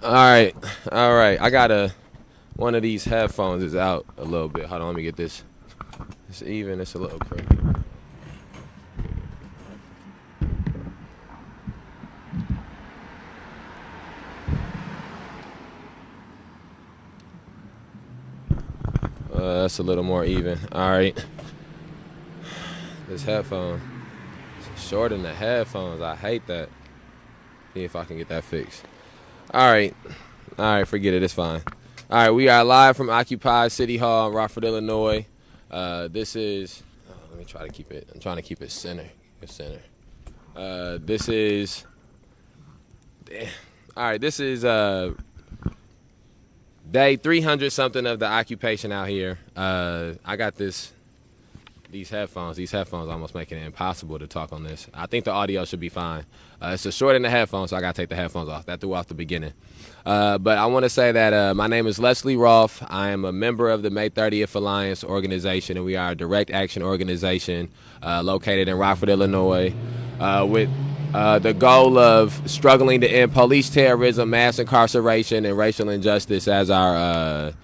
All right, all right. I got one of these headphones is out a little bit. Hold on, let me get this. It's even. It's a little crooked. That's a little more even. All right. This headphone is shorter than the headphones. I hate that. See if I can get that fixed. All right. All right. Forget it. It's fine. All right. We are live from Occupy City Hall in Rockford, Illinois. This is. Let me try to keep it. I'm trying to keep it center. Center. This is. All right. This is day 300 something of the occupation out here. I got these headphones. These headphones almost making it impossible to talk on this. I think the audio should be fine. It's a short in the headphones, so I got to take the headphones off. That threw off the beginning. But I want to say that my name is Leslie Rolfe. I am a member of the May 30th Alliance organization, and we are a direct action organization located in Rockford, Illinois, with the goal of struggling to end police terrorism, mass incarceration, and racial injustice as our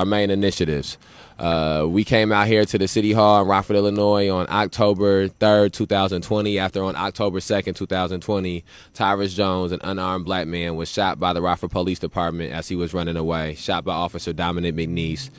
main initiatives. We came out here to the City Hall in Rockford, Illinois on October 3rd, 2020, after on October 2nd, 2020, Tyrus Jones, an unarmed black man, was shot by the Rockford Police Department as he was running away, shot by Officer Dominic McNeese.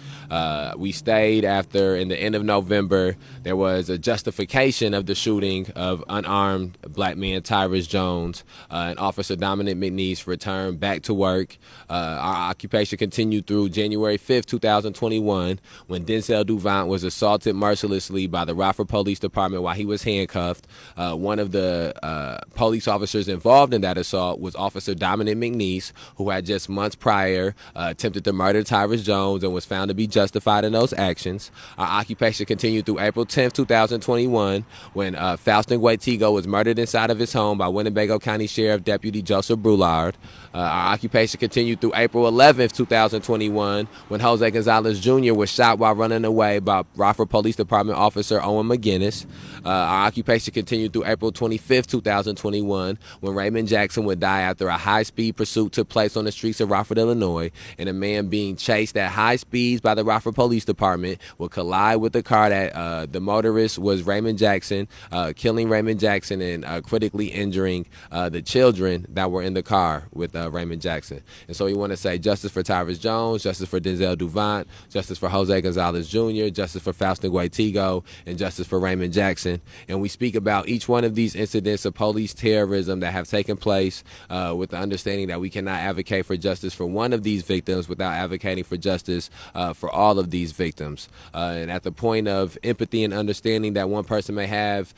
We stayed after, in the end of November, there was a justification of the shooting of unarmed black man Tyrus Jones, and Officer Dominic McNeese returned back to work. Our occupation continued through January 5th, 2021, when Denzel Duvant was assaulted mercilessly by the Rockford Police Department while he was handcuffed. One of the police officers involved in that assault was Officer Dominic McNeese, who had just months prior attempted to murder Tyrus Jones and was found to be justified in those actions. Our occupation continued through April 10th, 2021, when Faustin Guaitigo was murdered inside of his home by Winnebago County Sheriff Deputy Joseph Brulard. Our occupation continued through April 11th, 2021, when Jose Gonzalez Jr. was shot while running away by Rockford Police Department Officer Owen McGinnis. Our occupation continued through April 25th, 2021, when Raymond Jackson would die after a high-speed pursuit took place on the streets of Rockford, Illinois, and a man being chased at high speeds by the Rockford Police Department would collide with the car that the motorist was Raymond Jackson, killing Raymond Jackson and critically injuring the children that were in the car with Raymond Jackson. And so we want to say justice for Tyrus Jones, justice for Denzel Duvant, justice for Jose Gonzalez Jr., justice for Faustin Guaitigo, and justice for Raymond Jackson. And we speak about each one of these incidents of police terrorism that have taken place with the understanding that we cannot advocate for justice for one of these victims without advocating for justice for all of these victims. And at the point of empathy and understanding that one person may have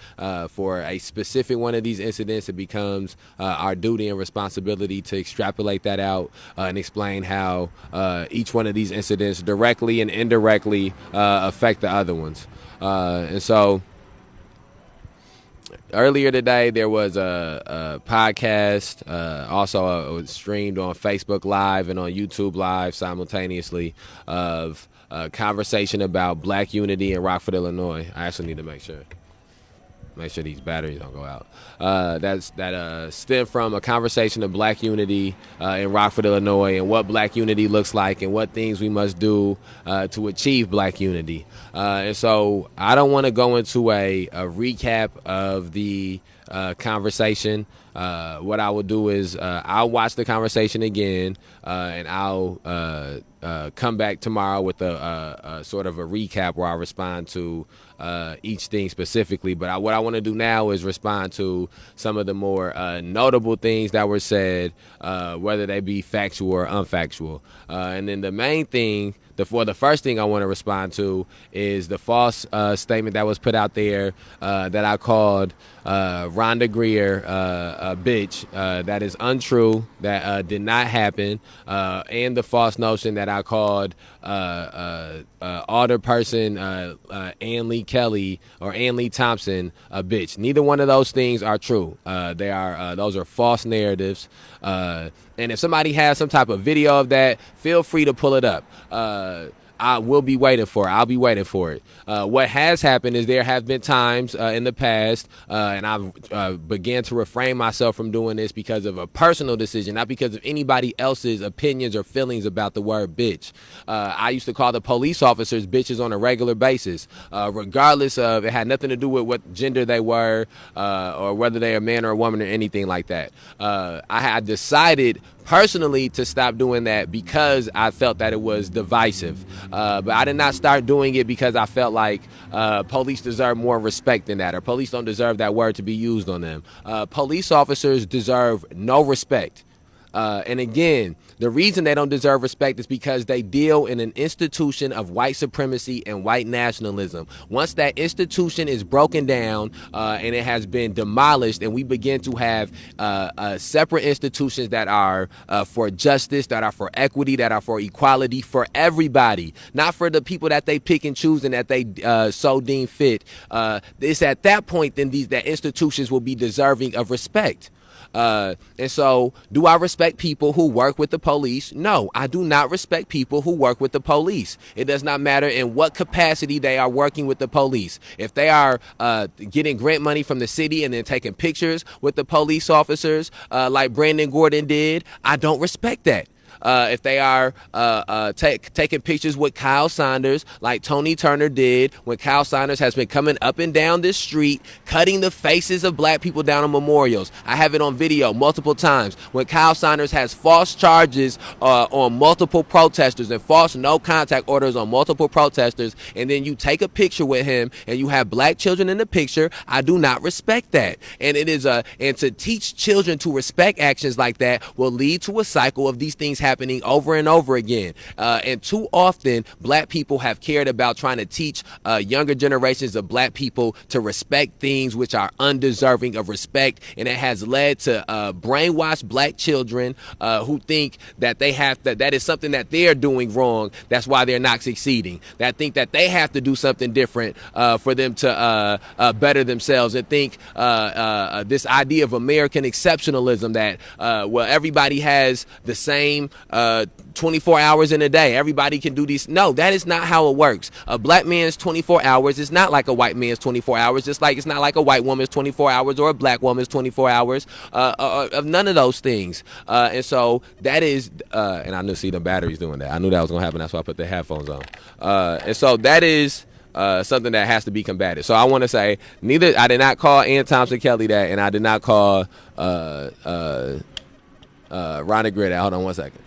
for a specific one of these incidents, it becomes our duty and responsibility to extrapolate that out and explain how each one of these incidents directly and indirectly affect the other ones. And so earlier today, there was a podcast, also streamed on Facebook Live and on YouTube Live simultaneously, of a conversation about black unity in Rockford, Illinois. I actually need to make sure these batteries don't go out. That stemmed from a conversation of black unity in Rockford, Illinois, and what black unity looks like and what things we must do to achieve black unity. And so I don't want to go into a recap of the conversation. What I will do is I'll watch the conversation again and I'll come back tomorrow with a sort of a recap where I respond to each thing specifically. But what I want to do now is respond to some of the more notable things that were said, whether they be factual or unfactual. And then the main thing, the first thing I want to respond to is the false statement that was put out there that I called Rhonda Greer a bitch. That is untrue. That did not happen. And the false notion that I called alder person Ann Lee Kelly or Ann Lee Thompson a bitch. Neither one of those things are true. Those are false narratives. And if somebody has some type of video of that, feel free to pull it up. I will be waiting for it. I'll be waiting for it. What has happened is there have been times in the past, and I've began to refrain myself from doing this because of a personal decision, not because of anybody else's opinions or feelings about the word bitch. I used to call the police officers bitches on a regular basis, regardless of, it had nothing to do with what gender they were or whether they are a man or a woman or anything like that. I had decided personally to stop doing that because I felt that it was divisive. But I did not start doing it because I felt like police deserve more respect than that, or police don't deserve that word to be used on them. Police officers deserve no respect. And again, the reason they don't deserve respect is because they deal in an institution of white supremacy and white nationalism. Once that institution is broken down and it has been demolished, and we begin to have separate institutions that are for justice, that are for equity, that are for equality, for everybody, not for the people that they pick and choose and that they so deem fit, it's at that point then that institutions will be deserving of respect. And so, do I respect people who work with the police? No, I do not respect people who work with the police. It does not matter in what capacity they are working with the police. If they are getting grant money from the city and then taking pictures with the police officers like Brandon Gordon did, I don't respect that. If they are taking pictures with Kyle Saunders like Tony Turner did when Kyle Saunders has been coming up and down this street cutting the faces of black people down on memorials. I have it on video multiple times when Kyle Saunders has false charges on multiple protesters and false no contact orders on multiple protesters, and then you take a picture with him and you have black children in the picture. I do not respect that. And it is and to teach children to respect actions like that will lead to a cycle of these things happening over and over again. And too often, black people have cared about trying to teach younger generations of black people to respect things which are undeserving of respect. And it has led to brainwashed black children who think that they have that is something that they're doing wrong. That's why they're not succeeding. That think that they have to do something different for them to better themselves, and think this idea of American exceptionalism that, well, everybody has the same 24 hours in a day. Everybody can do these. No, that is not how it works. A black man's 24 hours is not like a white man's 24 hours, just like it's not like a white woman's 24 hours or a black woman's 24 hours of none of those things. And so that is, and I knew, see, the batteries doing that. I knew that was going to happen. That's why I put the headphones on. And so that is something that has to be combated. So I want to say, I did not call Ann Thompson Kelly that, and I did not call Ronnie Grid that. Hold on one second.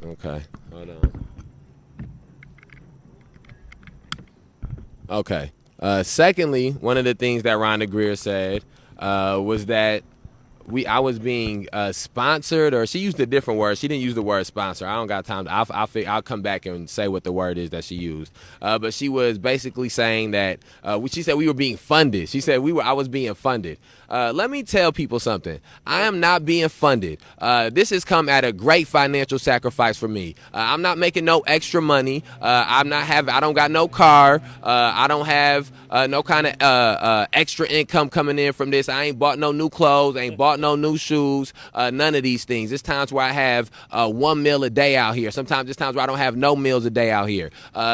Okay, hold on. Okay. Secondly, one of the things that Rhonda Greer said was that I was being sponsored, or she used a different word. She didn't use the word sponsor. I don't got time. I'll come back and say what the word is that she used. But she was basically saying that she said we were being funded. She said I was being funded. Let me tell people something. I am not being funded. This has come at a great financial sacrifice for me. I'm not making no extra money. I don't got no car. I don't have no kind of extra income coming in from this. I ain't bought no new clothes. I ain't bought no new shoes. None of these things. There's times where I have one meal a day out here. Sometimes there's times where I don't have no meals a day out here.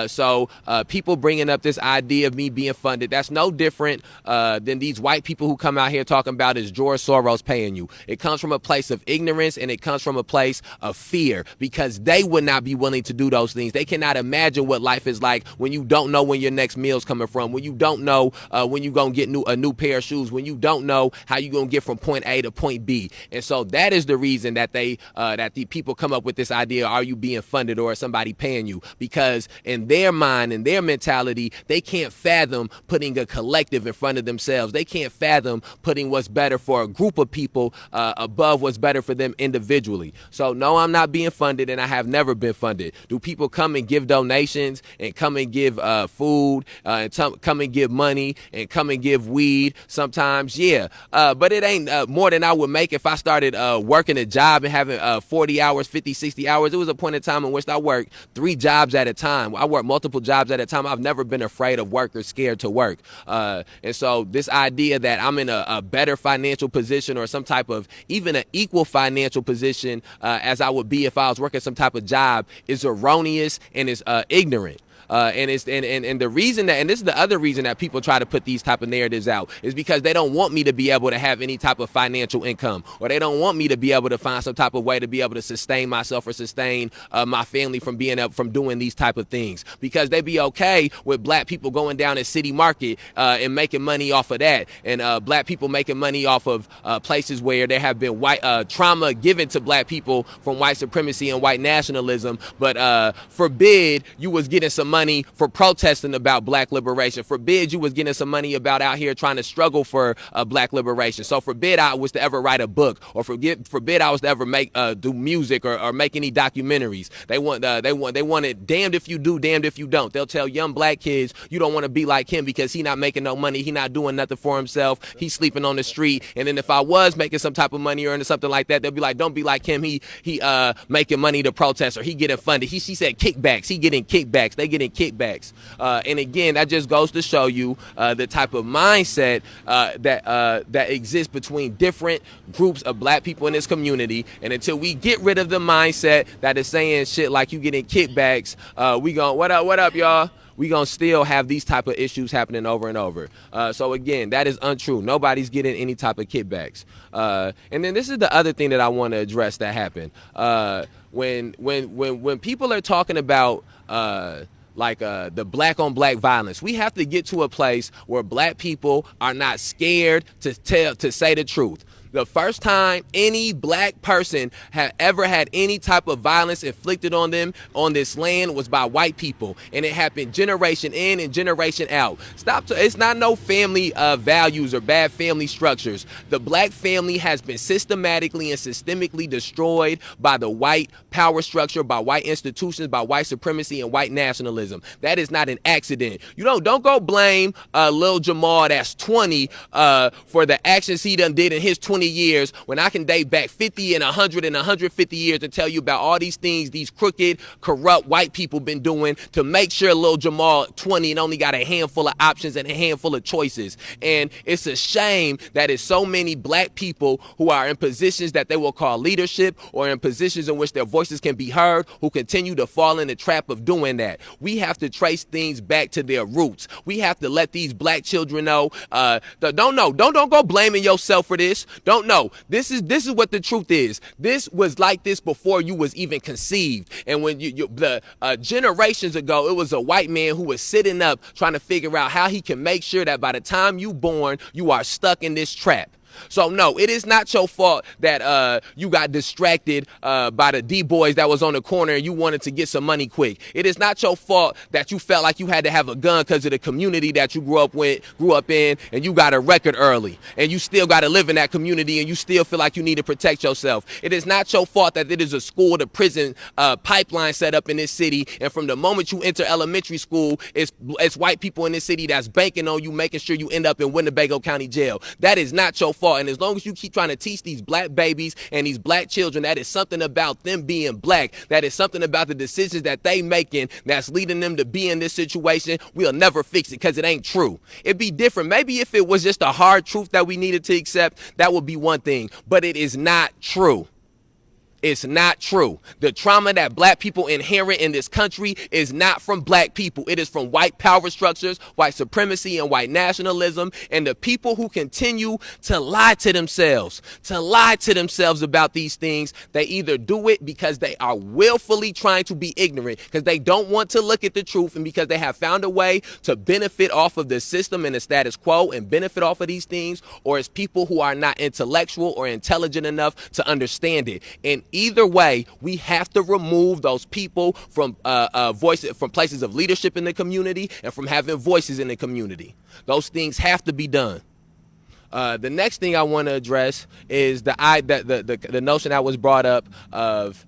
So people bringing up this idea of me being funded, that's no different than these white people who come out here talking about is George Soros paying you. It comes from a place of ignorance, and it comes from a place of fear, because they would not be willing to do those things. They cannot imagine what life is like when you don't know when your next meal's coming from, when you don't know when you're going to get a new pair of shoes, when you don't know how you're going to get from point A to point B. And so that is the reason that that the people come up with this idea, are you being funded or is somebody paying you? Because in their mind, in their mentality, they can't fathom putting a collective in front of themselves. They can't fathom putting what's better for a group of people above what's better for them individually. So no, I'm not being funded, and I have never been funded. Do people come and give donations and come and give food and come and give money and come and give weed? Sometimes, yeah. But it ain't more than I would make if I started working a job and having 40 hours, 50, 60 hours. It was a point in time in which I worked 3 jobs at a time. I worked multiple jobs at a time. I've never been afraid of work or scared to work. And so this idea that I'm in a better financial position or some type of even an equal financial position as I would be if I was working some type of job is erroneous and is ignorant. And the reason that, and this is the other reason that people try to put these type of narratives out, is because they don't want me to be able to have any type of financial income, or they don't want me to be able to find some type of way to be able to sustain myself or sustain my family from doing these type of things, because they be okay with black people going down to City Market and making money off of that, and black people making money off of places where there have been white trauma given to black people from white supremacy and white nationalism, but forbid you was getting some money for protesting about black liberation. Forbid you was getting some money about out here trying to struggle for black liberation. So forbid I was to ever write a book, or forbid I was to ever make do music or make any documentaries. They want it damned if you do, damned if you don't. They'll tell young black kids you don't want to be like him because he not making no money, he not doing nothing for himself, he's sleeping on the street. And then if I was making some type of money or into something like that, they'll be like, don't be like him, he making money to protest, or he getting funded. She said kickbacks, he getting kickbacks, they getting kickbacks. And again, that just goes to show you the type of mindset that exists between different groups of black people in this community. And until we get rid of the mindset that is saying shit like you getting kickbacks, we gon' what up, y'all? We gonna still have these type of issues happening over and over. So again, that is untrue. Nobody's getting any type of kickbacks. And then this is the other thing that I want to address that happened. When people are talking about the black on black violence, we have to get to a place where black people are not scared to say the truth. The first time any black person had ever had any type of violence inflicted on them on this land was by white people, and it happened generation in and generation out. It's not no family values or bad family structures. The black family has been systematically and systemically destroyed by the white power structure, by white institutions, by white supremacy and white nationalism. That is not an accident. Don't go blame Lil Jamal that's 20 for the actions he done did in his 20 years, when I can date back 50 and 100 and 150 years and tell you about all these things these crooked, corrupt white people been doing to make sure Lil Jamal 20 and only got a handful of options and a handful of choices. And it's a shame that it's so many black people who are in positions that they will call leadership, or in positions in which their voices can be heard, who continue to fall in the trap of doing that. We have to trace things back to their roots. We have to let these black children know, don't go blaming yourself for this. Don't know. This is what the truth is. This was like this before you was even conceived. And when generations ago, it was a white man who was sitting up trying to figure out how he can make sure that by the time you born, you are stuck in this trap. So no, it is not your fault that you got distracted by the D-boys that was on the corner and you wanted to get some money quick. It is not your fault that you felt like you had to have a gun because of the community that you grew up in, and you got a record early, and you still got to live in that community, and you still feel like you need to protect yourself. It is not your fault that it is a school to prison pipeline set up in this city, and from the moment you enter elementary school, it's white people in this city that's banking on you, making sure you end up in Winnebago County Jail. That is not your fault. And as long as you keep trying to teach these black babies and these black children that is something about them being black, that is something about the decisions that they making that's leading them to be in this situation, we'll never fix it, because it ain't true. It'd be different. Maybe if it was just a hard truth that we needed to accept, that would be one thing. But it is not true. It's not true. The trauma that black people inherit in this country is not from black people. It is from white power structures, white supremacy, and white nationalism, and the people who continue to lie to themselves about these things. They either do it because they are willfully trying to be ignorant, because they don't want to look at the truth, and because they have found a way to benefit off of the system and the status quo and benefit off of these things, or it's people who are not intellectual or intelligent enough to understand it. And either way, we have to remove those people from voices, from places of leadership in the community, and from having voices in the community. Those things have to be done. The next thing I want to address is the notion that was brought up of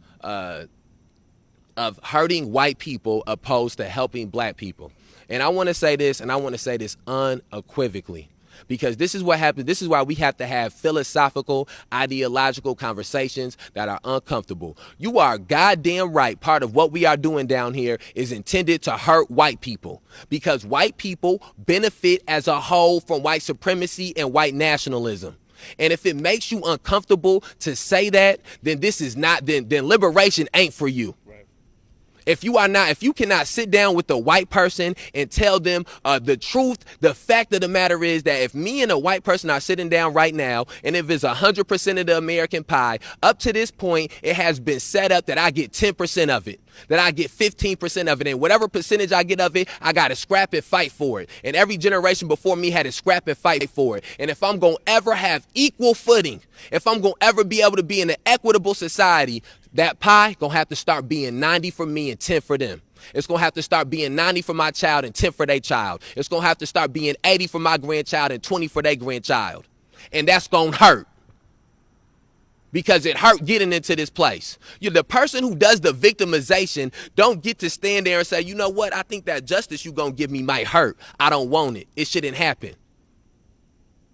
hurting white people opposed to helping black people. And I want to say this, and I want to say this unequivocally. Because this is what happens. This is why we have to have philosophical, ideological conversations that are uncomfortable. You are goddamn right. Part of what we are doing down here is intended to hurt white people, because white people benefit as a whole from white supremacy and white nationalism. And if it makes you uncomfortable to say that, then this is not, then liberation ain't for you. If you cannot sit down with a white person and tell them the truth, the fact of the matter is that if me and a white person are sitting down right now, and if it's 100% of the American pie, up to this point, it has been set up that I get 10% of it, that I get 15% of it, and whatever percentage I get of it, I got to scrap and fight for it. And every generation before me had to scrap and fight for it. And if I'm going to ever have equal footing, if I'm going to ever be able to be in an equitable society, that pie going to have to start being 90 for me and 10 for them. It's going to have to start being 90 for my child and 10 for their child. It's going to have to start being 80 for my grandchild and 20 for their grandchild. And that's going to hurt. Because it hurt getting into this place. You're the person who does the victimization don't get to stand there and say, you know what, I think that justice you're going to give me might hurt. I don't want it. It shouldn't happen.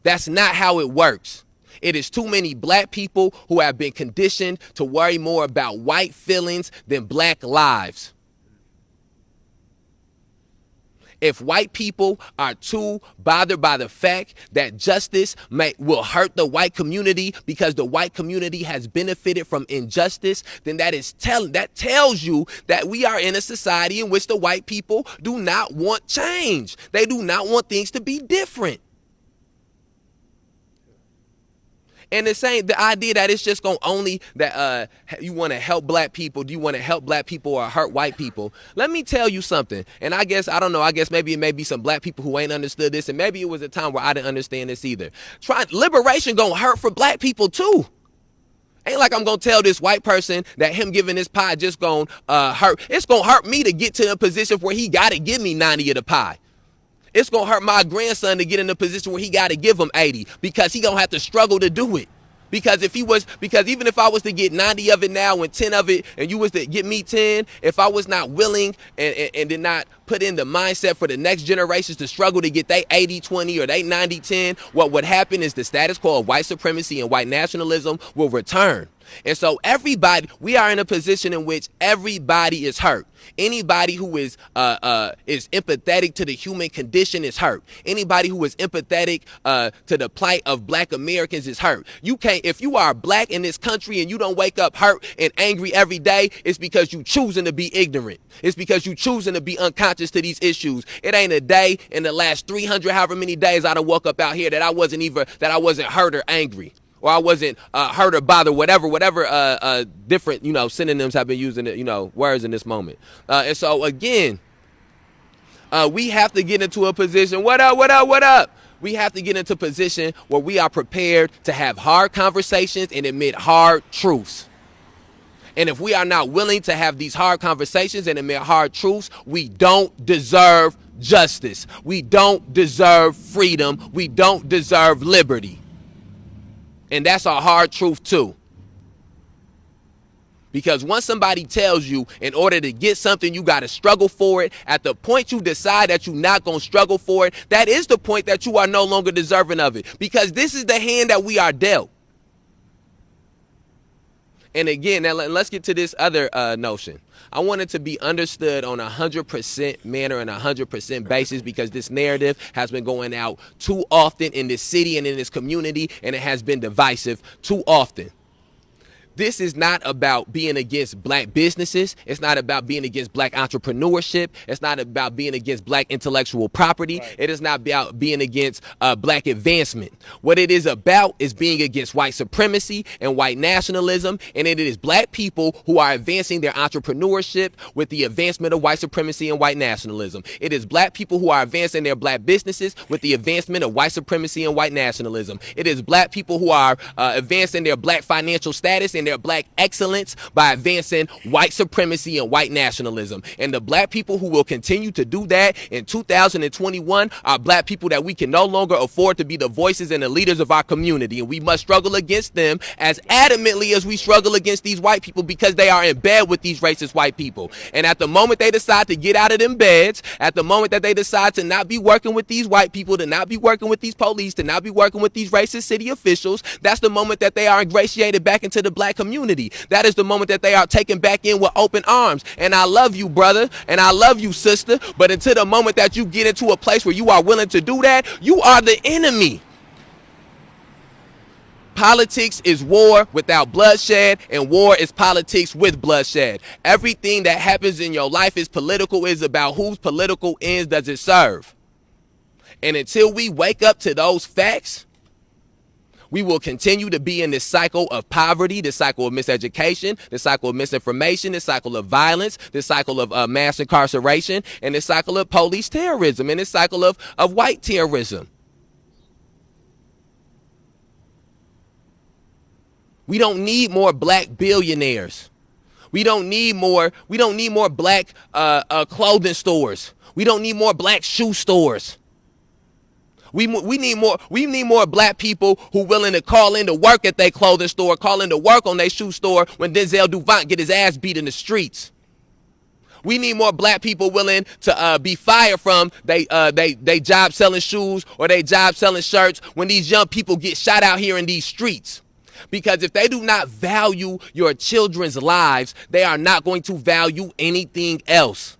That's not how it works. It is too many black people who have been conditioned to worry more about white feelings than black lives. If white people are too bothered by the fact that justice will hurt the white community because the white community has benefited from injustice, then that tells you that we are in a society in which the white people do not want change. They do not want things to be different. And the idea that it's just going to only that you want to help black people. Do you want to help black people or hurt white people? Let me tell you something. And I guess maybe it may be some black people who ain't understood this. And maybe it was a time where I didn't understand this either. Liberation going to hurt for black people too. Ain't like I'm going to tell this white person that him giving this pie just going to hurt. It's going to hurt me to get to a position where he got to give me 90 of the pie. It's going to hurt my grandson to get in a position where he got to give him 80 because he going to have to struggle to do it. Because even if I was to get 90 of it now and 10 of it, and you was to get me 10, if I was not willing and did not put in the mindset for the next generations to struggle to get they 80-20 or they 90-10, what would happen is the status quo of white supremacy and white nationalism will return. And so we are in a position in which everybody is hurt. Anybody who is empathetic to the human condition is hurt. Anybody who is empathetic to the plight of black Americans is hurt. If you are black in this country and you don't wake up hurt and angry every day, it's because you choosing to be ignorant. It's because you choosing to be unconscious to these issues. It ain't a day in the last 300, however many days I done woke up out here that I wasn't hurt or angry. Or I wasn't hurt or bothered, whatever different, synonyms have been using, words in this moment. And so, again, we have to get into a position, what up? We have to get into a position where we are prepared to have hard conversations and admit hard truths. And if we are not willing to have these hard conversations and admit hard truths, we don't deserve justice. We don't deserve freedom. We don't deserve liberty. And that's a hard truth too. Because once somebody tells you in order to get something, you got to struggle for it, at the point you decide that you're not going to struggle for it, that is the point that you are no longer deserving of it. Because this is the hand that we are dealt. And again, now let's get to this other notion. I want it to be understood on 100% manner and 100% basis, because this narrative has been going out too often in this city and in this community, and it has been divisive too often. This is not about being against black businesses. It's not about being against black entrepreneurship. It's not about being against black intellectual property. Right. It is not about being against black advancement. What it is about is being against white supremacy and white nationalism. And it is black people who are advancing their entrepreneurship with the advancement of white supremacy and white nationalism. It is black people who are advancing their black businesses with the advancement of white supremacy and white nationalism. It is black people who are advancing their black financial status advancing their black excellence by advancing white supremacy and white nationalism. And the black people who will continue to do that in 2021 are black people that we can no longer afford to be the voices and the leaders of our community. And we must struggle against them as adamantly as we struggle against these white people, because they are in bed with these racist white people. And at the moment they decide to get out of them beds, at the moment that they decide to not be working with these white people, to not be working with these police, to not be working with these racist city officials, that's the moment that they are ingratiated back into the black community. That is the moment that they are taken back in with open arms. And I love you, brother, and I love you, sister, but until the moment that you get into a place where you are willing to do that, you are the enemy. Politics is war without bloodshed, and war is politics with bloodshed. Everything that happens in your life is political, is about whose political ends does it serve. And until we wake up to those facts, we will continue to be in this cycle of poverty, this cycle of miseducation, this cycle of misinformation, this cycle of violence, this cycle of mass incarceration, and this cycle of police terrorism, and this cycle of white terrorism. We don't need more black billionaires. We don't need more black clothing stores. We don't need more black shoe stores. We need more black people who willing to call in to work at their clothing store, call in to work on their shoe store when Denzel Duvant get his ass beat in the streets. We need more black people willing to be fired from they job selling shoes or they job selling shirts when these young people get shot out here in these streets. Because if they do not value your children's lives, they are not going to value anything else.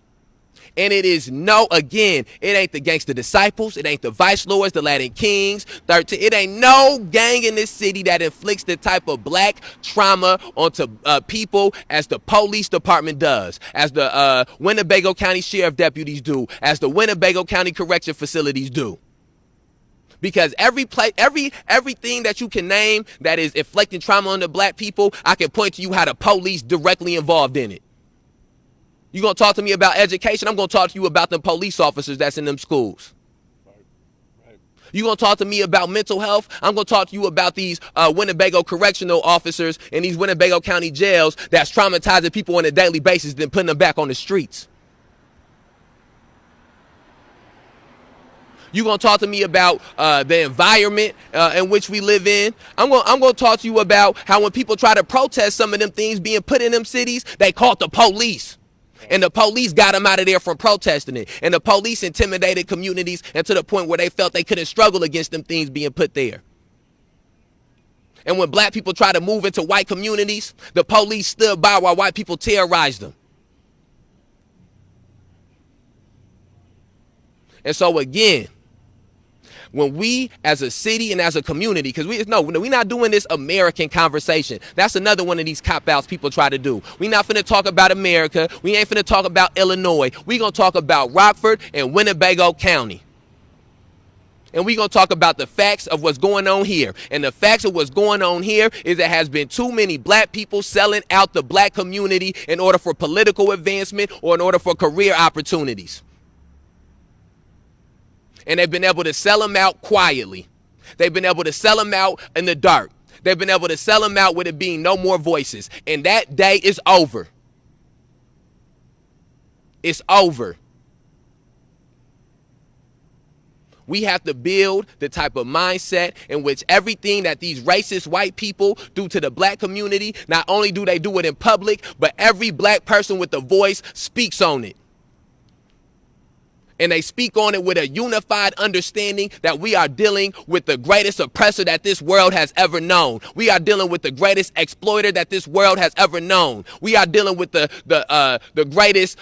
And it is again, it ain't the gangster disciples, it ain't the vice lords, the Latin kings, 13. It ain't no gang in this city that inflicts the type of black trauma onto people as the police department does, as the Winnebago County Sheriff deputies do, as the Winnebago County Correction Facilities do. Because everything that you can name that is inflicting trauma on the black people, I can point to you how the police directly involved in it. You gonna talk to me about education? I'm gonna talk to you about the police officers that's in them schools. Right. You gonna talk to me about mental health? I'm gonna talk to you about these Winnebago correctional officers in these Winnebago County jails that's traumatizing people on a daily basis, then putting them back on the streets. You gonna talk to me about the environment in which we live in? I'm gonna talk to you about how when people try to protest some of them things being put in them cities, they called the police. And the police got them out of there from protesting it. And the police intimidated communities and to the point where they felt they couldn't struggle against them things being put there. And when black people try to move into white communities, the police stood by while white people terrorized them. And so again, when we as a city and as a community, because we're not doing this American conversation. That's another one of these cop-outs people try to do. We're not finna talk about America. We ain't finna talk about Illinois. We're going to talk about Rockford and Winnebago County. And we're going to talk about the facts of what's going on here. And the facts of what's going on here is there has been too many black people selling out the black community in order for political advancement or in order for career opportunities. And they've been able to sell them out quietly. They've been able to sell them out in the dark. They've been able to sell them out with it being no more voices. And that day is over. It's over. We have to build the type of mindset in which everything that these racist white people do to the black community, not only do they do it in public, but every black person with a voice speaks on it. And they speak on it with a unified understanding that we are dealing with the greatest oppressor that this world has ever known. We are dealing with the greatest exploiter that this world has ever known. We are dealing with the greatest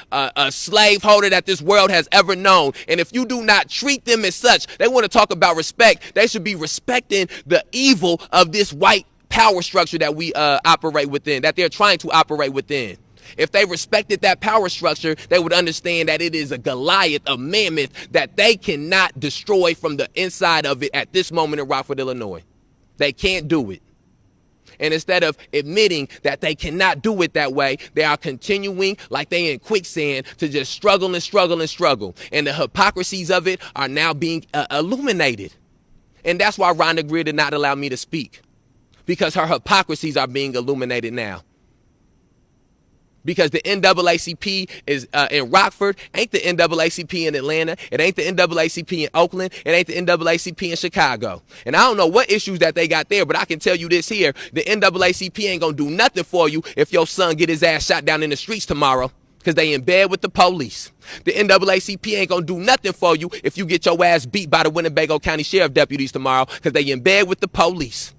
slaveholder that this world has ever known. And if you do not treat them as such, they want to talk about respect. They should be respecting the evil of this white power structure that we operate within, that they're trying to operate within. If they respected that power structure, they would understand that it is a Goliath, a mammoth that they cannot destroy from the inside of it at this moment in Rockford, Illinois. They can't do it. And instead of admitting that they cannot do it that way, they are continuing like they in quicksand to just struggle and struggle and struggle. And the hypocrisies of it are now being illuminated. And that's why Rhonda Greer did not allow me to speak. because her hypocrisies are being illuminated now. Because the NAACP is in Rockford, ain't the NAACP in Atlanta, it ain't the NAACP in Oakland, it ain't the NAACP in Chicago. And I don't know what issues that they got there, but I can tell you this here, the NAACP ain't gonna do nothing for you if your son get his ass shot down in the streets tomorrow, because they in bed with the police. The NAACP ain't gonna do nothing for you if you get your ass beat by the Winnebago County Sheriff deputies tomorrow, because they in bed with the police.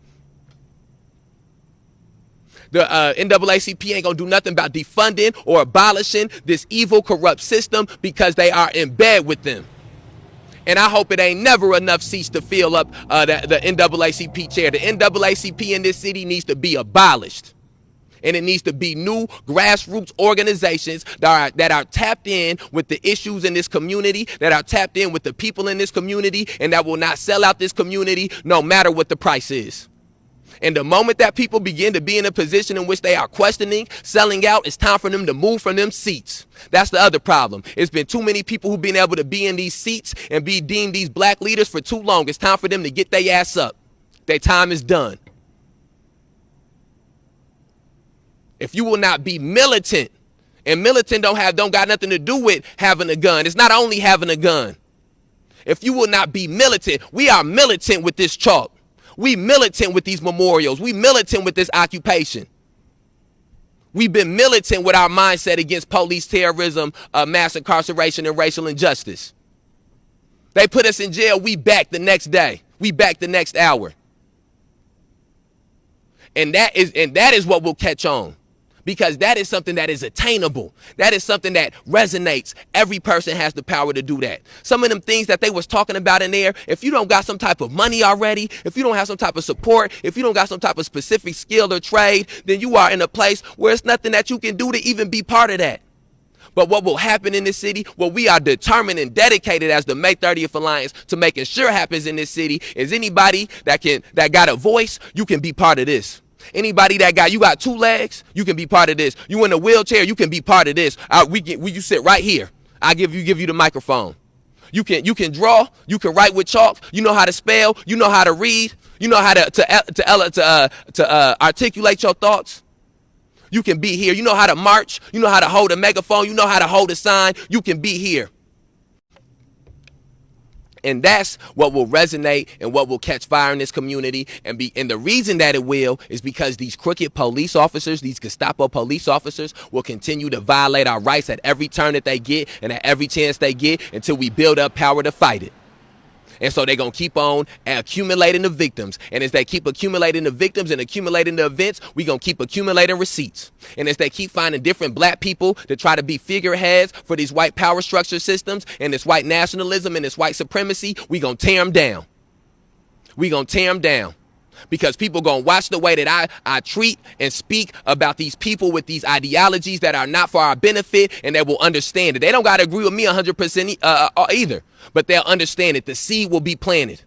The NAACP ain't gonna do nothing about defunding or abolishing this evil, corrupt system, because they are in bed with them. And I hope it ain't never enough seats to fill up the NAACP chair. The NAACP in this city needs to be abolished. And it needs to be new grassroots organizations that are tapped in with the issues in this community, that are tapped in with the people in this community, and that will not sell out this community no matter what the price is. And the moment that people begin to be in a position in which they are questioning, selling out, it's time for them to move from them seats. That's the other problem. It's been too many people who've been able to be in these seats and be deemed these black leaders for too long. It's time for them to get their ass up. Their time is done. If you will not be militant, and militant don't got nothing to do with having a gun. It's not only having a gun. If you will not be militant, we are militant with this chalk. We militant with these memorials. We militant with this occupation. We've been militant with our mindset against police terrorism, mass incarceration, and racial injustice. They put us in jail. We back the next day. We back the next hour. And that is what will catch on. Because that is something that is attainable. That is something that resonates. Every person has the power to do that. Some of them things that they was talking about in there, if you don't got some type of money already, if you don't have some type of support, if you don't got some type of specific skill or trade, then you are in a place where it's nothing that you can do to even be part of that. But what will happen in this city, what we are determined and dedicated as the May 30th Alliance to making sure happens in this city, is anybody that got a voice, you can be part of this. Anybody you got two legs, you can be part of this. You in a wheelchair, you can be part of this. You sit right here. I'll give you the microphone. You can draw, you can write with chalk, you know how to spell, you know how to read, you know how to articulate your thoughts. You can be here. You know how to march, you know how to hold a megaphone, you know how to hold a sign, you can be here. And that's what will resonate and what will catch fire in this community. And the reason that it will is because these crooked police officers, these Gestapo police officers, will continue to violate our rights at every turn that they get and at every chance they get until we build up power to fight it. And so they're going to keep on accumulating the victims. And as they keep accumulating the victims and accumulating the events, we're going to keep accumulating receipts. And as they keep finding different black people to try to be figureheads for these white power structure systems and this white nationalism and this white supremacy, we're going to tear them down. We're going to tear them down. Because people going to watch the way that I treat and speak about these people with these ideologies that are not for our benefit, and they will understand it. They don't got to agree with me 100% either, but they'll understand it. The seed will be planted.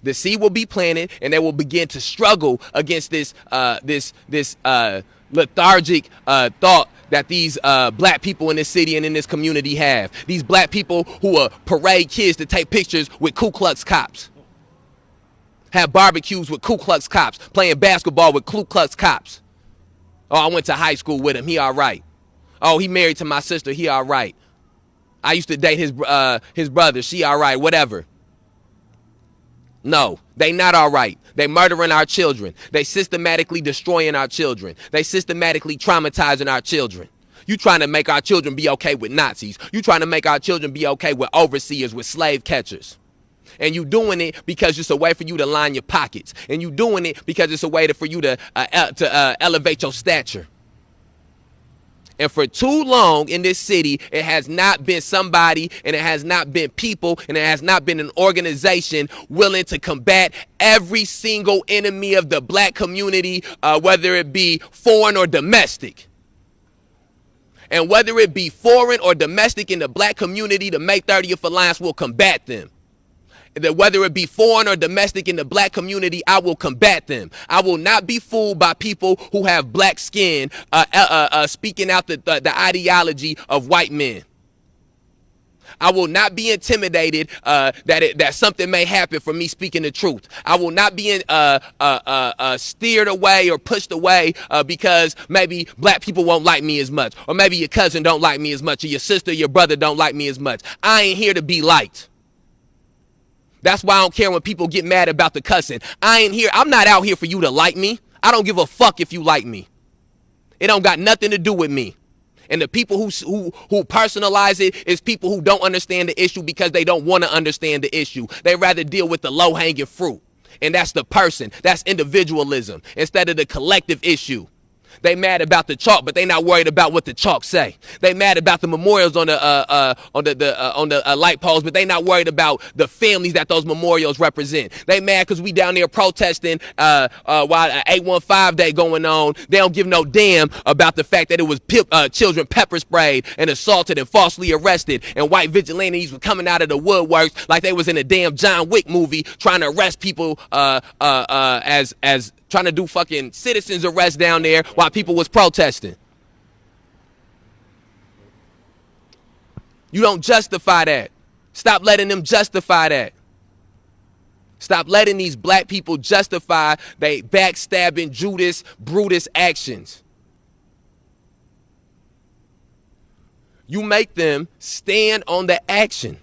The seed will be planted, and they will begin to struggle against this lethargic thought that these black people in this city and in this community have. These black people who parade kids to take pictures with Ku Klux cops. Have barbecues with Ku Klux cops, playing basketball with Ku Klux cops. Oh, I went to high school with him. He all right. Oh, he married to my sister. He all right. I used to date his brother. She all right. Whatever. No, they not all right. They murdering our children. They systematically destroying our children. They systematically traumatizing our children. You trying to make our children be okay with Nazis. You trying to make our children be okay with overseers, with slave catchers. And you doing it because it's a way for you to line your pockets. And you doing it because it's a way for you to elevate your stature. And for too long in this city, it has not been somebody, and it has not been people, and it has not been an organization willing to combat every single enemy of the black community, whether it be foreign or domestic. And whether it be foreign or domestic in the black community, the May 30th Alliance will combat them. That whether it be foreign or domestic in the black community, I will combat them. I will not be fooled by people who have black skin speaking out the ideology of white men. I will not be intimidated that something may happen from me speaking the truth. I will not be steered away or pushed away because maybe black people won't like me as much, or maybe your cousin don't like me as much, or your sister, your brother don't like me as much. I ain't here to be liked. That's why I don't care when people get mad about the cussing. I'm not out here for you to like me. I don't give a fuck if you like me. It don't got nothing to do with me. And the people who personalize it is people who don't understand the issue because they don't want to understand the issue. They rather deal with the low-hanging fruit. And that's the person. That's individualism instead of the collective issue. They mad about the chalk, but they not worried about what the chalk say. They mad about the memorials on the light poles, but they not worried about the families that those memorials represent. They mad because we down there protesting while 815 day going on. They don't give no damn about the fact that it was children pepper sprayed and assaulted and falsely arrested, and white vigilantes were coming out of the woodworks like they was in a damn John Wick movie trying to arrest people as trying to do fucking citizens arrest down there while people was protesting. You don't justify that. Stop letting them justify that. Stop letting these black people justify they backstabbing Judas Brutus actions. You make them stand on the action.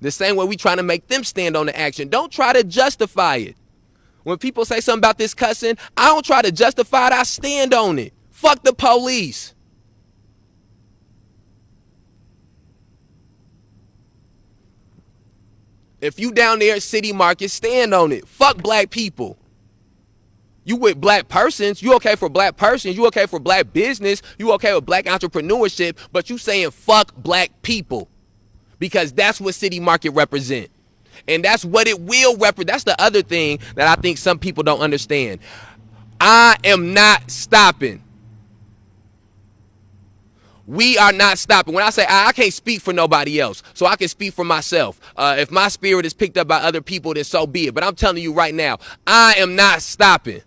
The same way we trying to make them stand on the action. Don't try to justify it. When people say something about this cussing, I don't try to justify it. I stand on it. Fuck the police. If you down there at City Market, stand on it. Fuck black people. You with black persons, you okay for black persons, you okay for black business, you okay with black entrepreneurship, but you saying fuck black people because that's what City Market represent. And that's what it will represent. That's the other thing that I think some people don't understand. I am not stopping. We are not stopping. When I say I can't speak for nobody else, so I can speak for myself. If my spirit is picked up by other people, then so be it. But I'm telling you right now, I am not stopping.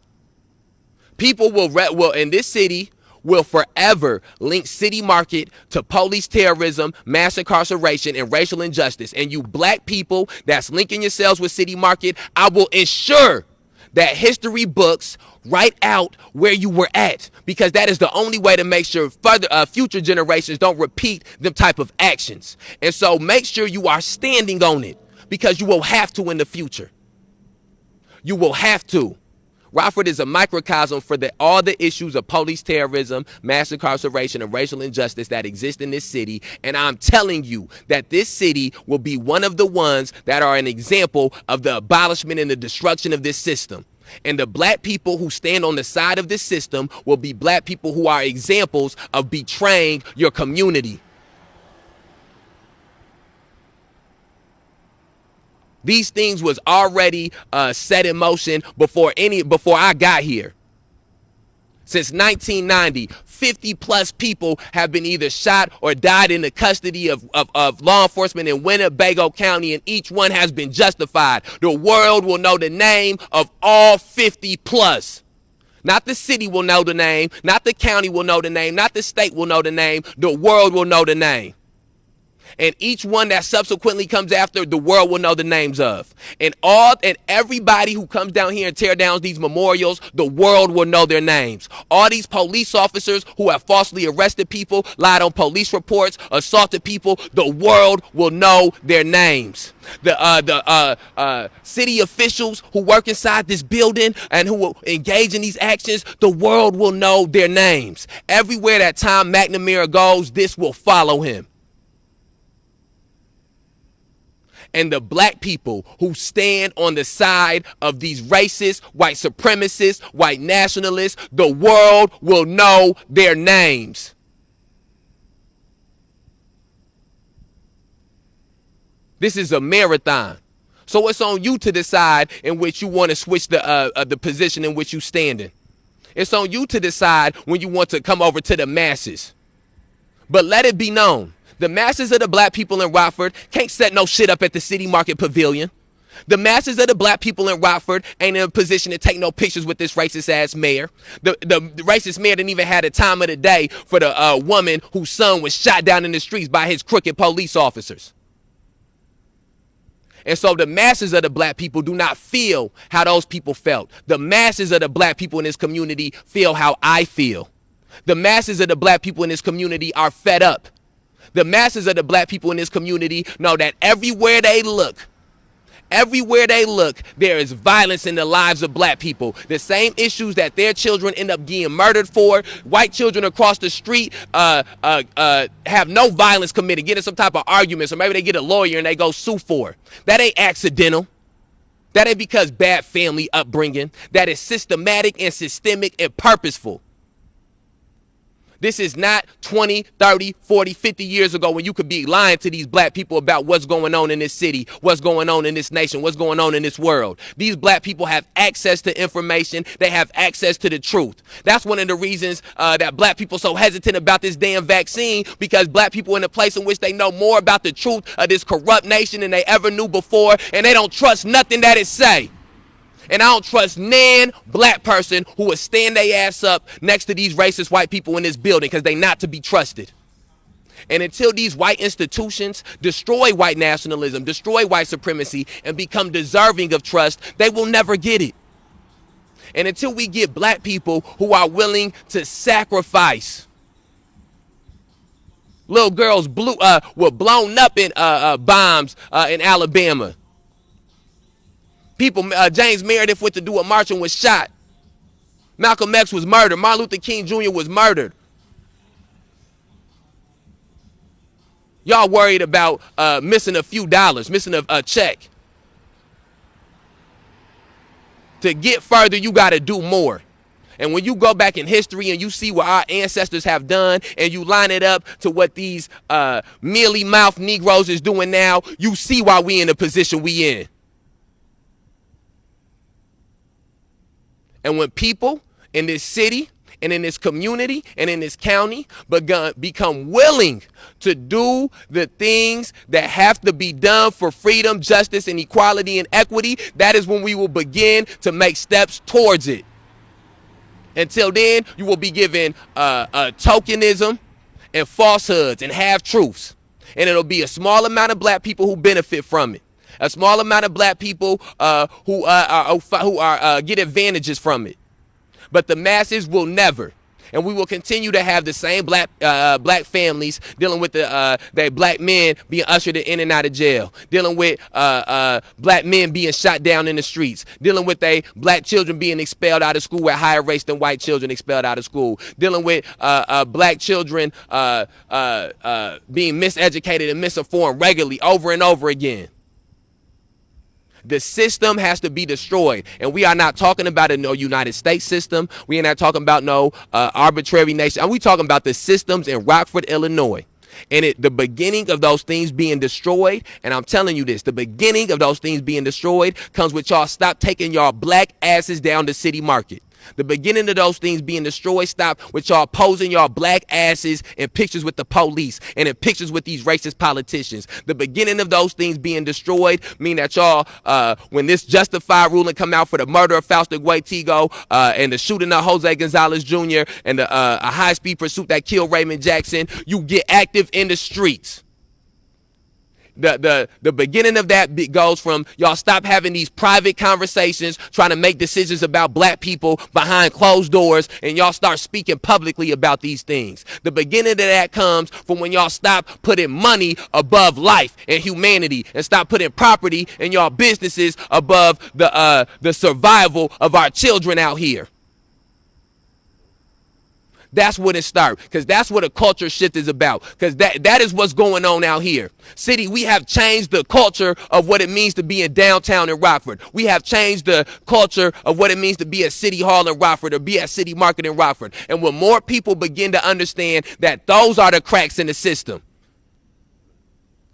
People will in this city will forever link City Market to police terrorism, mass incarceration, and racial injustice. And you black people that's linking yourselves with City Market, I will ensure that history books write out where you were at, because that is the only way to make sure future generations don't repeat them type of actions. And so make sure you are standing on it, because you will have to in the future. You will have to. Rockford is a microcosm for all the issues of police terrorism, mass incarceration, and racial injustice that exist in this city. And I'm telling you that this city will be one of the ones that are an example of the abolishment and the destruction of this system. And the black people who stand on the side of this system will be black people who are examples of betraying your community. These things was already set in motion before I got here. Since 1990, 50 plus people have been either shot or died in the custody of law enforcement in Winnebago County, and each one has been justified. The world will know the name of all 50 plus. Not the city will know the name, not the county will know the name, not the state will know the name, the world will know the name. And each one that subsequently comes after, the world will know the names of. And everybody who comes down here and tear down these memorials, the world will know their names. All these police officers who have falsely arrested people, lied on police reports, assaulted people, the world will know their names. The city officials who work inside this building and who will engage in these actions, the world will know their names. Everywhere that Tom McNamara goes, this will follow him. And the black people who stand on the side of these racist, white supremacists, white nationalists, the world will know their names. This is a marathon. So it's on you to decide in which you want to switch the position in which you stand in. It's on you to decide when you want to come over to the masses. But let it be known, the masses of the black people in Rockford can't set no shit up at the City Market Pavilion. The masses of the black people in Rockford ain't in a position to take no pictures with this racist ass mayor. The racist mayor didn't even have the time of the day for the woman whose son was shot down in the streets by his crooked police officers. And so the masses of the black people do not feel how those people felt. The masses of the black people in this community feel how I feel. The masses of the black people in this community are fed up. The masses of the black people in this community know that everywhere they look, there is violence in the lives of black people. The same issues that their children end up getting murdered for, white children across the street have no violence committed, get in some type of arguments, or maybe they get a lawyer and they go sue for. That ain't accidental. That ain't because bad family upbringing. That is systematic and systemic and purposeful. This is not 20, 30, 40, 50 years ago when you could be lying to these black people about what's going on in this city, what's going on in this nation, what's going on in this world. These black people have access to information. They have access to the truth. That's one of the reasons that black people are so hesitant about this damn vaccine, because black people are in a place in which they know more about the truth of this corrupt nation than they ever knew before, and they don't trust nothing that it say. And I don't trust nan black person who would stand their ass up next to these racist white people in this building, because they not to be trusted. And until these white institutions destroy white nationalism, destroy white supremacy, and become deserving of trust, they will never get it. And until we get black people who are willing to sacrifice. Little girls were blown up in bombs in Alabama. People, James Meredith went to do a march and was shot. Malcolm X was murdered. Martin Luther King Jr. was murdered. Y'all worried about missing a few dollars, missing a check. To get further, you got to do more. And when you go back in history and you see what our ancestors have done, and you line it up to what these mealy-mouthed Negroes is doing now, you see why we in the position we in. And when people in this city and in this community and in this county become willing to do the things that have to be done for freedom, justice, and equality and equity, that is when we will begin to make steps towards it. Until then, you will be given tokenism and falsehoods and half-truths. And it'll be a small amount of black people who benefit from it. A small amount of black people who get advantages from it. But the masses will never. And we will continue to have the same black families dealing with their black men being ushered in and out of jail, dealing with black men being shot down in the streets, dealing with their black children being expelled out of school at higher rates than white children expelled out of school, dealing with black children being miseducated and misinformed regularly over and over again. The system has to be destroyed. And we are not talking about a no United States system. We are not talking about no arbitrary nation. And we talking about the systems in Rockford, Illinois. And the beginning of those things being destroyed, and I'm telling you this, the beginning of those things being destroyed comes with y'all stop taking y'all black asses down to City Market. The beginning of those things being destroyed stop with y'all posing y'all black asses in pictures with the police and in pictures with these racist politicians. The beginning of those things being destroyed mean that y'all, when this justified ruling come out for the murder of Fausto Guaitigo and the shooting of Jose Gonzalez Jr. and a high-speed pursuit that killed Raymond Jackson, you get active in the streets. The beginning of that goes from y'all stop having these private conversations trying to make decisions about black people behind closed doors, and y'all start speaking publicly about these things. The beginning of that comes from when y'all stop putting money above life and humanity, and stop putting property and y'all businesses above the survival of our children out here. That's what it starts, because that's what a culture shift is about, because that is what's going on out here. City, we have changed the culture of what it means to be in downtown in Rockford. We have changed the culture of what it means to be at City Hall in Rockford or be at City Market in Rockford. And when more people begin to understand that those are the cracks in the system,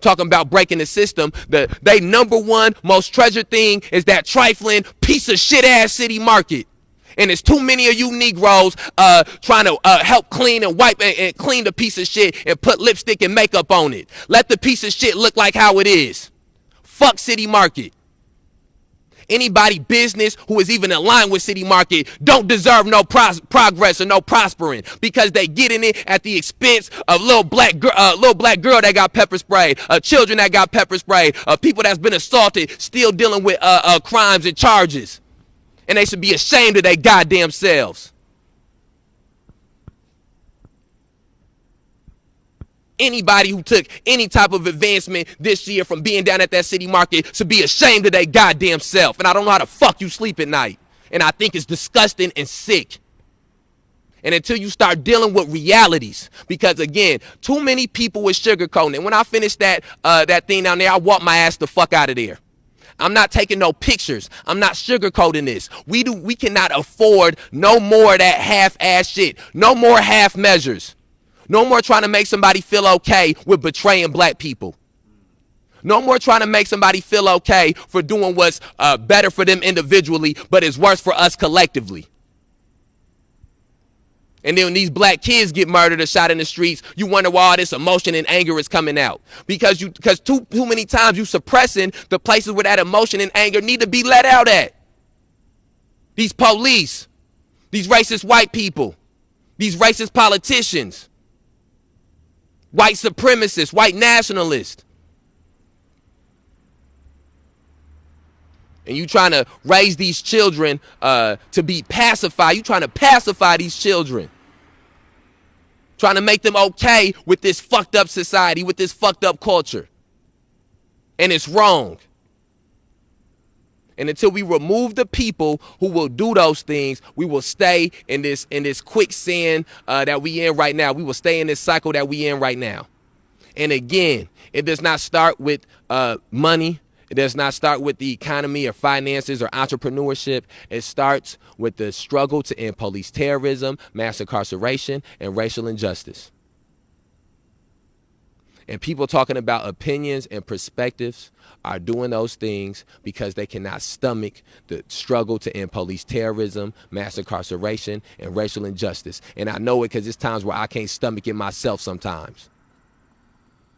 talking about breaking the system, they number one most treasured thing is that trifling piece of shit ass City Market. And there's too many of you Negroes trying to help clean and wipe and clean the piece of shit and put lipstick and makeup on it. Let the piece of shit look like how it is. Fuck City Market. Anybody business who is even aligned with City Market don't deserve no progress or no prospering because they getting it at the expense of little black girl that got pepper sprayed, children that got pepper sprayed, people that's been assaulted, still dealing with crimes and charges. And they should be ashamed of their goddamn selves. Anybody who took any type of advancement this year from being down at that City Market should be ashamed of their goddamn self. And I don't know how the fuck you sleep at night. And I think it's disgusting and sick. And until you start dealing with realities, because again, too many people with sugarcoating. And when I finish that thing down there, I walk my ass the fuck out of there. I'm not taking no pictures. I'm not sugarcoating this. We cannot afford no more of that half-ass shit. No more half measures. No more trying to make somebody feel okay with betraying black people. No more trying to make somebody feel okay for doing what's better for them individually, but is worse for us collectively. And then when these black kids get murdered or shot in the streets, you wonder why all this emotion and anger is coming out. Because too many times you suppressing the places where that emotion and anger need to be let out at. These police, these racist white people, these racist politicians, white supremacists, white nationalists. And you trying to raise these children to be pacified. You trying to pacify these children. Trying to make them okay with this fucked up society, with this fucked up culture. And it's wrong. And until we remove the people who will do those things, we will stay in this quicksand that we in right now. We will stay in this cycle that we in right now. And again, it does not start with money. It does not start with the economy or finances or entrepreneurship. It starts with the struggle to end police terrorism, mass incarceration, and racial injustice. And people talking about opinions and perspectives are doing those things because they cannot stomach the struggle to end police terrorism, mass incarceration, and racial injustice. And I know it because there's times where I can't stomach it myself sometimes.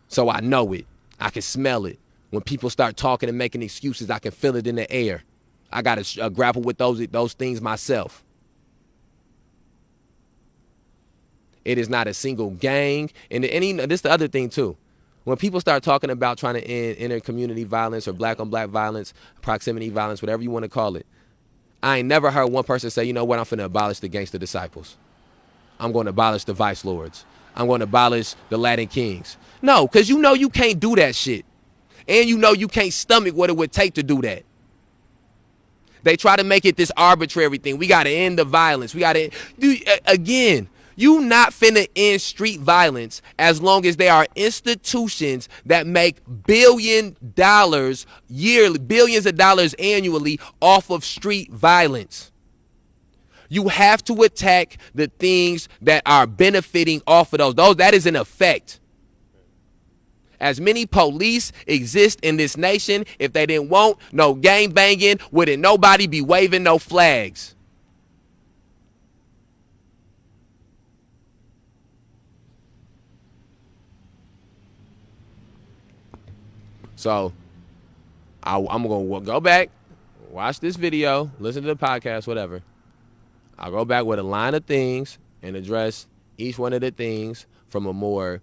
So I know it. I can smell it. When people start talking and making excuses, I can feel it in the air. I got to grapple with those things myself. It is not a single gang. And this is the other thing, too. When people start talking about trying to end inter-community violence or black-on-black violence, proximity violence, whatever you want to call it, I ain't never heard one person say, you know what, I'm finna abolish the gangster disciples. I'm going to abolish the vice lords. I'm going to abolish the Latin kings. No, because you know you can't do that shit. And you know you can't stomach what it would take to do that. They try to make it this arbitrary thing. We got to end the violence. We got to, again, you not finna end street violence as long as there are institutions that make billions of dollars annually off of street violence. You have to attack the things that are benefiting off of those. That is an effect. As many police exist in this nation, if they didn't want no gang banging, wouldn't nobody be waving no flags. So I'm going to go back, watch this video, listen to the podcast, whatever. I'll go back with a line of things and address each one of the things from a more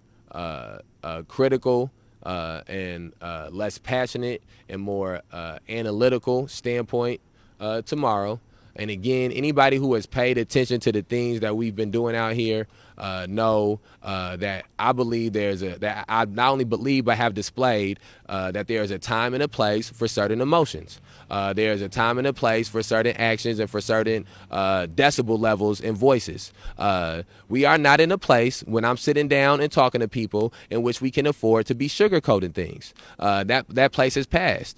critical and less passionate and more analytical standpoint tomorrow. And again, anybody who has paid attention to the things that we've been doing out here know that I believe that I not only believe but have displayed that there is a time and a place for certain emotions. There's a time and a place for certain actions and for certain decibel levels and voices. We are not in a place when I'm sitting down and talking to people in which we can afford to be sugarcoating things. That place has passed.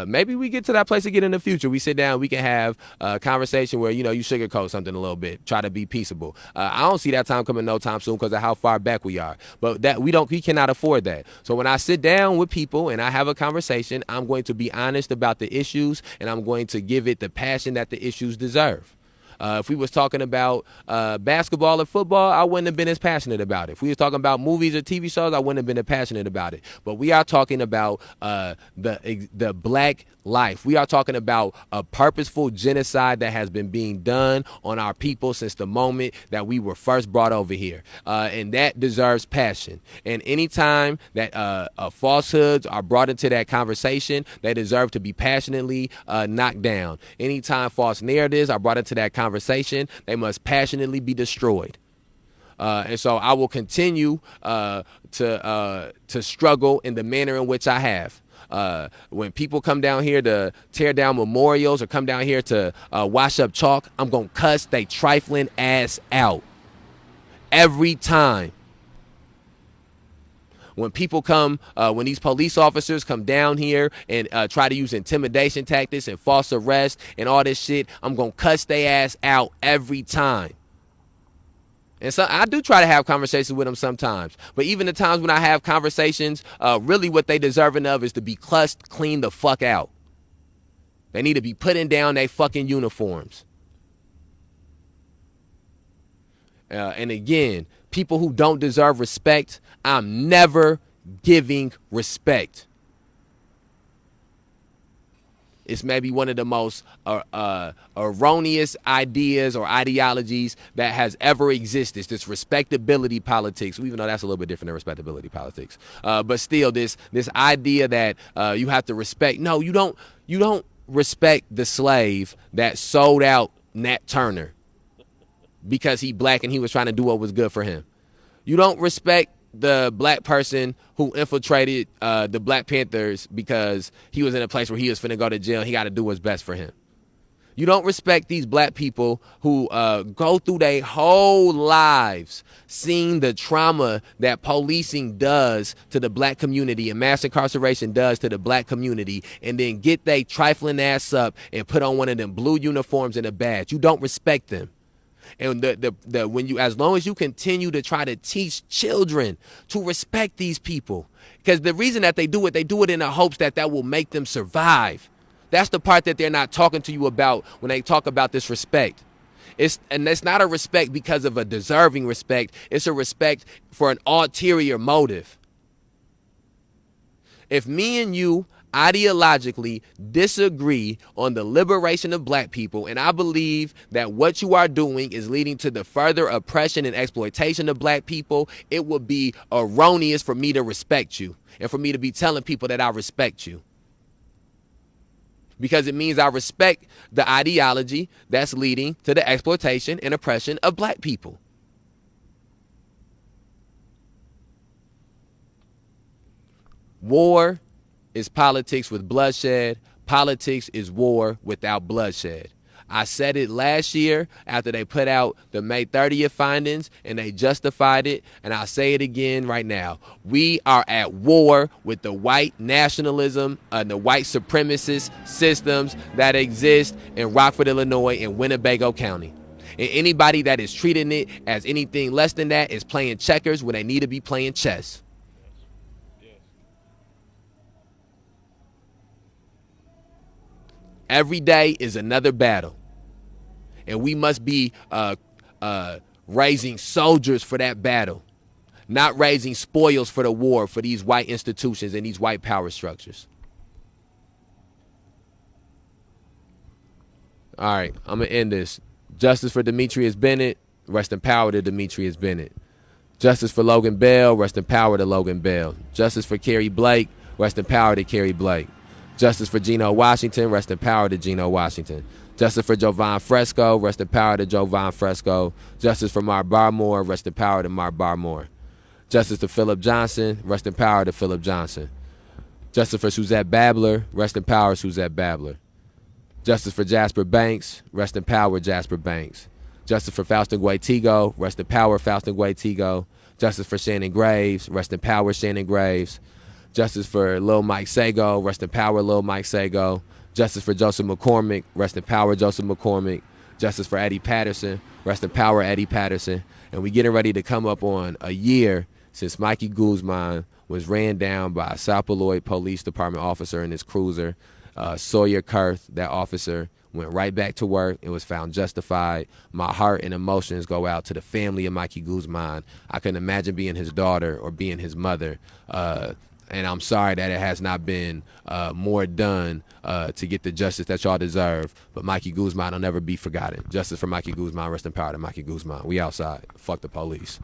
Maybe we get to that place again in the future. We sit down, we can have a conversation where, you sugarcoat something a little bit, try to be peaceable. I don't see that time coming no time soon because of how far back we are. But we cannot afford that. So when I sit down with people and I have a conversation, I'm going to be honest about the issues and I'm going to give it the passion that the issues deserve. If we was talking about basketball or football, I wouldn't have been as passionate about it. If we was talking about movies or TV shows, I wouldn't have been as passionate about it. But we are talking about the black life. We are talking about a purposeful genocide that has been being done on our people since the moment that we were first brought over here. And that deserves passion. And anytime that falsehoods are brought into that conversation, they deserve to be passionately knocked down. Anytime false narratives are brought into that conversation, they must passionately be destroyed. And so I will continue to struggle in the manner in which I have. When people come down here to tear down memorials or come down here to wash up chalk, I'm going to cuss they trifling ass out. Every time. When people come, when these police officers come down here and try to use intimidation tactics and false arrest and all this shit, I'm going to cuss they ass out every time. And so I do try to have conversations with them sometimes. But even the times when I have conversations, really what they deserving of is to be cussed clean the fuck out. They need to be putting down their fucking uniforms. And again, people who don't deserve respect, I'm never giving respect. It's maybe one of the most erroneous ideas or ideologies that has ever existed. This respectability politics, even though that's a little bit different than respectability politics. But still, this idea that you have to respect. No, you don't respect the slave that sold out Nat Turner because he black and he was trying to do what was good for him. You don't respect the black person who infiltrated the Black Panthers because he was in a place where he was finna go to jail and he got to do what's best for him. You don't respect these black people who go through their whole lives seeing the trauma that policing does to the black community and mass incarceration does to the black community, and then get they trifling ass up and put on one of them blue uniforms and a badge. You don't respect them. And when you, as long as you continue to try to teach children to respect these people, because the reason that they do it in the hopes that will make them survive. That's the part that they're not talking to you about when they talk about this respect. It's not a respect because of a deserving respect. It's a respect for an ulterior motive. If me and you ideologically disagree on the liberation of black people, and I believe that what you are doing is leading to the further oppression and exploitation of black people, it would be erroneous for me to respect you and for me to be telling people that I respect you. Because it means I respect the ideology that's leading to the exploitation and oppression of black people. War is politics with bloodshed. Politics is war without bloodshed. I said it last year after they put out the May 30th findings and they justified it, and I'll say it again right now. We are at war with the white nationalism and the white supremacist systems that exist in Rockford, Illinois, and Winnebago County. And anybody that is treating it as anything less than that is playing checkers when they need to be playing chess. Every day is another battle. And we must be raising soldiers for that battle, not raising spoils for the war for these white institutions and these white power structures. All right, I'm going to end this. Justice for Demetrius Bennett. Rest in power to Demetrius Bennett. Justice for Logan Bell. Rest in power to Logan Bell. Justice for Kerry Blake. Rest in power to Kerry Blake. Justice for Geno Washington, rest in power to Geno Washington. Justice for Jovan Fresco, rest in power to Jovan Fresco. Justice for Mark Barmore, rest in power to Mark Barmore. Justice to Philip Johnson, rest in power to Philip Johnson. Justice for Suzette Babler, rest in power Suzette Babler. Justice for Jasper Banks, rest in power Jasper Banks. Justice for Faustin Guaitigo, rest in power Faustin Guaitigo. Justice for Shannon Graves, rest in power Shannon Graves. Justice for Lil Mike Sago, rest in power Lil Mike Sago. Justice for Joseph McCormick, rest in power Joseph McCormick. Justice for Eddie Patterson, rest in power Eddie Patterson. And we getting ready to come up on a year since Mikey Guzman was ran down by a South Beloit Police Department officer in his cruiser. Sawyer Kurth, that officer, went right back to work and was found justified. My heart and emotions go out to the family of Mikey Guzman. I couldn't imagine being his daughter or being his mother. And I'm sorry that it has not been more done to get the justice that y'all deserve. But Mikey Guzman will never be forgotten. Justice for Mikey Guzman. Rest in power to Mikey Guzman. We outside. Fuck the police.